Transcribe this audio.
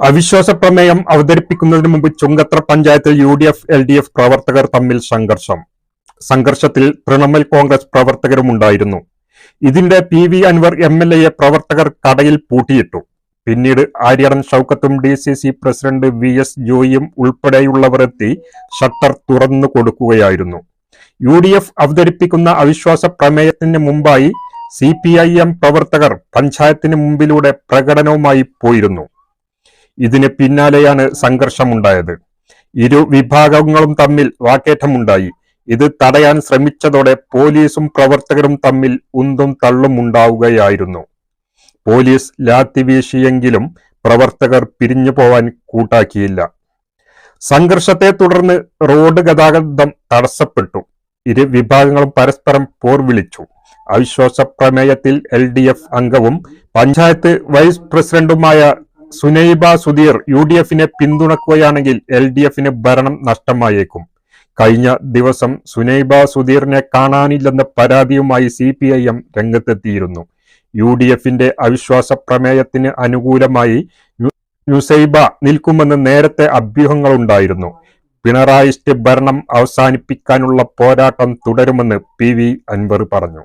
അവിശ്വാസ പ്രമേയം അവതരിപ്പിക്കുന്നതിന് മുമ്പ് ചുങ്കത്ര പഞ്ചായത്തിൽ UDF-LDF പ്രവർത്തകർ തമ്മിൽ സംഘർഷത്തിൽ തൃണമൂൽ കോൺഗ്രസ് പ്രവർത്തകരുമുണ്ടായിരുന്നു. ഇതിന്റെ PV അൻവർ MLA പ്രവർത്തകർ കടയിൽ പൂട്ടിയിട്ടു. പിന്നീട് ആര്യടൻ ഷൗക്കത്തും DCC പ്രസിഡന്റ് VS ജോയിയും ഉൾപ്പെടെയുള്ളവർ എത്തി ഷട്ടർ തുറന്നു കൊടുക്കുകയായിരുന്നു. UDF അവതരിപ്പിക്കുന്ന അവിശ്വാസ പ്രമേയത്തിന് മുമ്പായി CPIM പ്രവർത്തകർ പഞ്ചായത്തിന് മുമ്പിലൂടെ പ്രകടനവുമായി പോയിരുന്നു. ഇതിന് പിന്നാലെയാണ് സംഘർഷമുണ്ടായത്. ഇരു വിഭാഗങ്ങളും തമ്മിൽ വാക്കേറ്റമുണ്ടായി. ഇത് തടയാൻ ശ്രമിച്ചതോടെ പോലീസും പ്രവർത്തകരും തമ്മിൽ ഉന്തും തള്ളും ഉണ്ടാവുകയായിരുന്നു. പോലീസ് ലാത്തി വീശിയെങ്കിലും പ്രവർത്തകർ പിരിഞ്ഞു പോവാൻ കൂട്ടാക്കിയില്ല. സംഘർഷത്തെ തുടർന്ന് റോഡ് ഗതാഗതം തടസ്സപ്പെട്ടു. ഇരു വിഭാഗങ്ങളും പരസ്പരം പോർവിളിച്ചു. അവിശ്വാസ പ്രമേയത്തിൽ LDF അംഗവും പഞ്ചായത്ത് വൈസ് പ്രസിഡന്റുമായ സുനൈബ സുധീർ UDF-നെ പിന്തുണക്കുകയാണെങ്കിൽ LDF-ന് ഭരണം നഷ്ടമായേക്കും. കഴിഞ്ഞ ദിവസം സുനൈബ സുധീറിനെ കാണാനില്ലെന്ന പരാതിയുമായി CPIM രംഗത്തെത്തിയിരുന്നു. UDF-ന്റെ അവിശ്വാസ പ്രമേയത്തിന് അനുകൂലമായി നുസൈബ നിൽക്കുമെന്ന് നേരത്തെ അഭ്യൂഹങ്ങളുണ്ടായിരുന്നു. പിണറായിസ്റ്റ് ഭരണം അവസാനിപ്പിക്കാനുള്ള പോരാട്ടം തുടരുമെന്ന് PV അൻവർ പറഞ്ഞു.